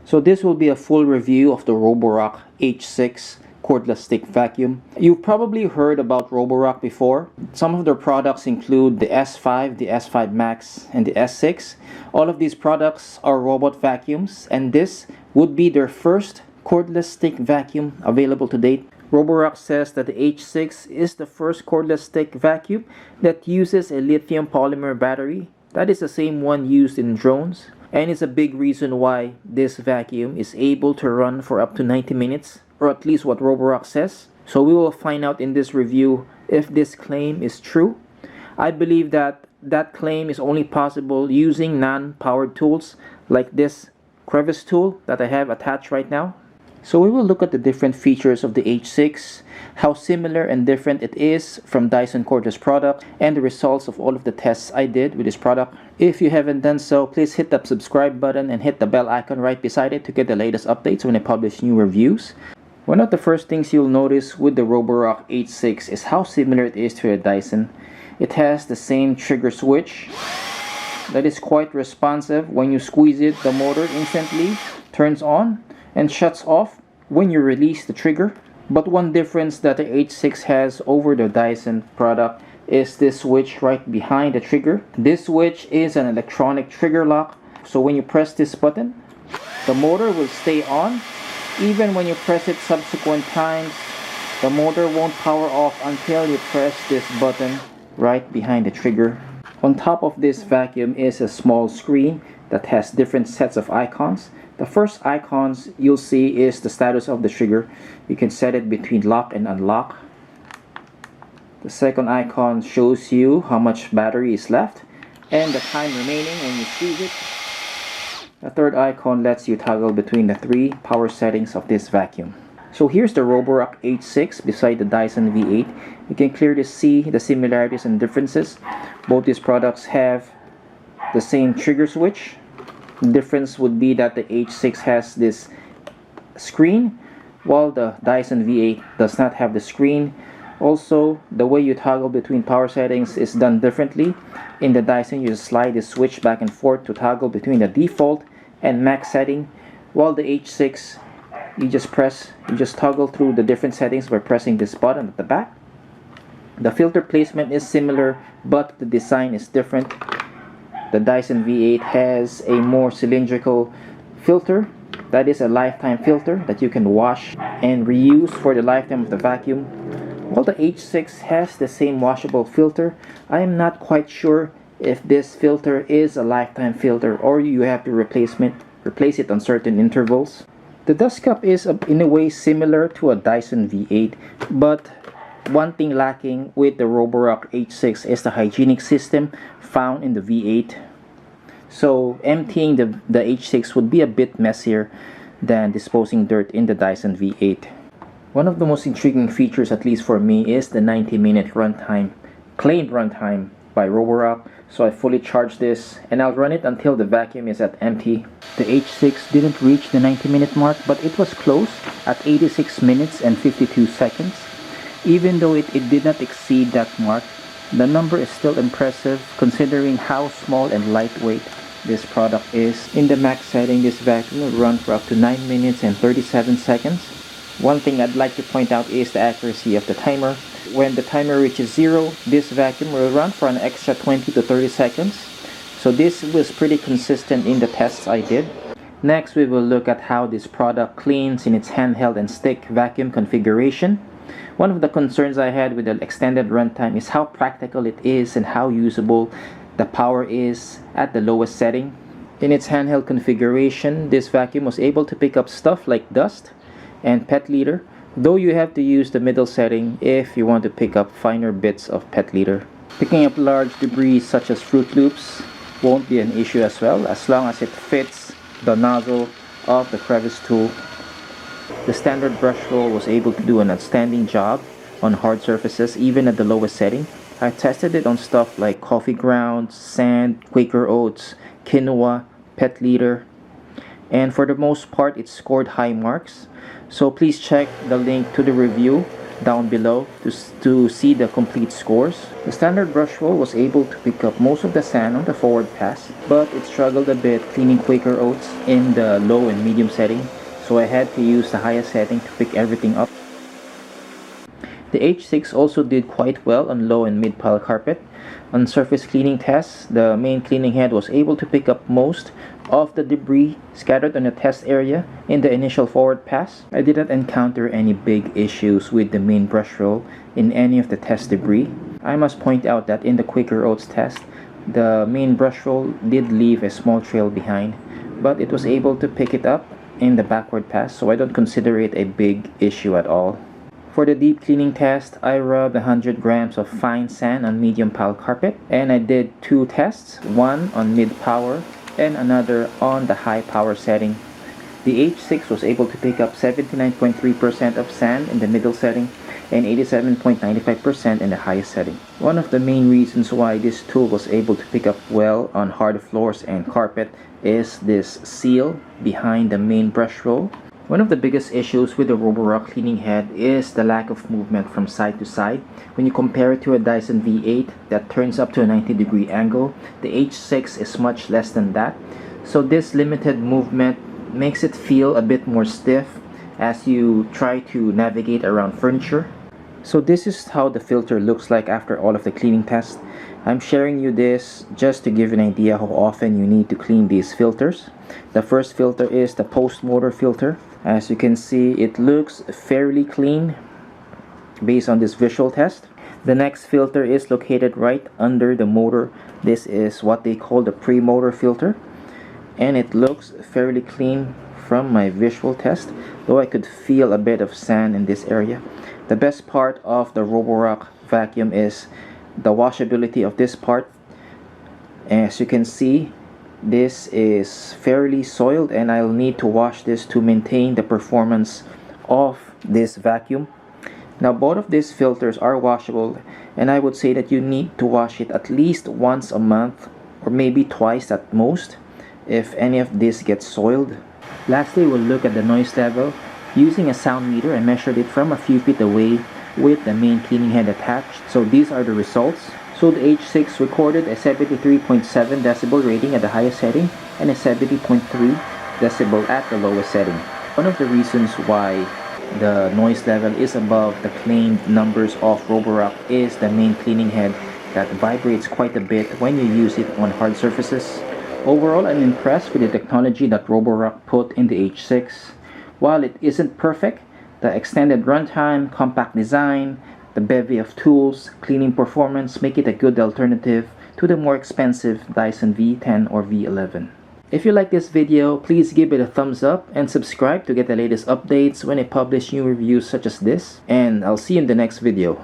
So this will be a full review of the Roborock H6 cordless stick vacuum. You've probably heard about Roborock before. Some of their products include the S5, the S5 Max, and the S6. All of these products are robot vacuums, and this would be their first cordless stick vacuum available to date. Roborock says that the H6 is the first cordless stick vacuum that uses a lithium polymer battery. That is the same one used in drones, and it's a big reason why this vacuum is able to run for up to 90 minutes, or at least what Roborock says. So we will find out in this review if this claim is true. I believe that that claim is only possible using non-powered tools like this crevice tool that I have attached right now. So we will look at the different features of the H6, how similar and different it is from Dyson cordless product, and the results of all of the tests I did with this product. If you haven't done so, please hit that subscribe button and hit the bell icon right beside it to get the latest updates when I publish new reviews. One of the first things you'll notice with the Roborock H6 is how similar it is to a Dyson. It has the same trigger switch that is quite responsive. When you squeeze it, the motor instantly turns on and shuts off when you release the trigger. But one difference that the H6 has over the Dyson product is this switch right behind the trigger. This switch is an electronic trigger lock, so when you press this button, the motor will stay on. Even when you press it subsequent times, the motor won't power off until you press this button right behind the trigger. On top of this vacuum is a small screen that has different sets of icons. The first icons you'll see is the status of the trigger. You can set it between lock and unlock. The second icon shows you how much battery is left and the time remaining when you squeeze it. The third icon lets you toggle between the three power settings of this vacuum. So here's the Roborock H6 beside the Dyson V8. You can clearly see the similarities and differences. Both these products have the same trigger switch. The difference would be that the H6 has this screen while the Dyson V8 does not have the screen. Also, the way you toggle between power settings is done differently. In the Dyson, you just slide the switch back and forth to toggle between the default and max setting, while the H6 you just toggle through the different settings by pressing this button at the back. The filter placement is similar, but the design is different. The Dyson V8 has a more cylindrical filter. That is a lifetime filter that you can wash and reuse for the lifetime of the vacuum. While the H6 has the same washable filter, I am not quite sure if this filter is a lifetime filter or you have to replace it on certain intervals. The dust cup is in a way similar to a Dyson V8, but one thing lacking with the Roborock H6 is the hygienic system found in the V8. So emptying the H6 would be a bit messier than disposing dirt in the Dyson V8. One of the most intriguing features, at least for me, is the 90-minute runtime, claimed runtime by Roborock. So I fully charged this and I'll run it until the vacuum is at empty. The H6 didn't reach the 90-minute mark, but it was close at 86 minutes and 52 seconds. Even though it did not exceed that mark, the number is still impressive considering how small and lightweight this product is. In the max setting, this vacuum will run for up to 9 minutes and 37 seconds. One thing I'd like to point out is the accuracy of the timer. When the timer reaches 0, this vacuum will run for an extra 20 to 30 seconds. So this was pretty consistent in the tests I did. Next, we will look at how this product cleans in its handheld and stick vacuum configuration. One of the concerns I had with the extended runtime is how practical it is and how usable the power is at the lowest setting. In its handheld configuration, this vacuum was able to pick up stuff like dust and pet litter, though you have to use the middle setting if you want to pick up finer bits of pet litter. Picking up large debris such as Fruit Loops won't be an issue as well, as long as it fits the nozzle of the crevice tool. The standard brush roll was able to do an outstanding job on hard surfaces even at the lowest setting. I tested it on stuff like coffee grounds, sand, quaker oats, quinoa, pet litter, and for the most part it scored high marks. So please check the link to the review down below to see the complete scores. The standard brush roll was able to pick up most of the sand on the forward pass, but it struggled a bit cleaning Quaker oats in the low and medium setting, so I had to use the highest setting to pick everything up. The H6 also did quite well on low and mid pile carpet. On surface cleaning tests, the main cleaning head was able to pick up most of the debris scattered on the test area in the initial forward pass. I did not encounter any big issues with the main brush roll in any of the test debris. I must point out that in the Quaker Oats test, the main brush roll did leave a small trail behind, but it was able to pick it up in the backward pass, so I don't consider it a big issue at all. For the deep cleaning test, I rubbed 100 grams of fine sand on medium pile carpet, and I did 2 tests, one on mid power and another on the high power setting. The H6 was able to pick up 79.3% of sand in the middle setting and 87.95% in the highest setting. One of the main reasons why this tool was able to pick up well on hard floors and carpet is this seal behind the main brush roll. One of the biggest issues with the Roborock cleaning head is the lack of movement from side to side. When you compare it to a Dyson V8 that turns up to a 90-degree angle, the H6 is much less than that. So this limited movement makes it feel a bit more stiff as you try to navigate around furniture. So this is how the filter looks like after all of the cleaning tests. I'm sharing you this just to give an idea how often you need to clean these filters. The first filter is the post-motor filter. As you can see, it looks fairly clean based on this visual test. The next filter is located right under the motor. This is what they call the pre-motor filter, and it looks fairly clean from my visual test, though I could feel a bit of sand in this area. The best part of the Roborock vacuum is the washability of this part. As you can see, this is fairly soiled and I'll need to wash this to maintain the performance of this vacuum. Now both of these filters are washable, and I would say that you need to wash it at least once a month or maybe twice at most if any of this gets soiled. Lastly, we'll look at the noise level. Using a sound meter, I measured it from a few feet away with the main cleaning head attached. So these are the results. So the H6 recorded a 73.7 decibel rating at the highest setting and a 70.3 decibel at the lowest setting. One of the reasons why the noise level is above the claimed numbers of Roborock is the main cleaning head that vibrates quite a bit when you use it on hard surfaces. Overall, I'm impressed with the technology that Roborock put in the H6. While it isn't perfect, the extended runtime, compact design, the bevy of tools, cleaning performance make it a good alternative to the more expensive Dyson V10 or V11. If you like this video, please give it a thumbs up and subscribe to get the latest updates when I publish new reviews such as this, and I'll see you in the next video.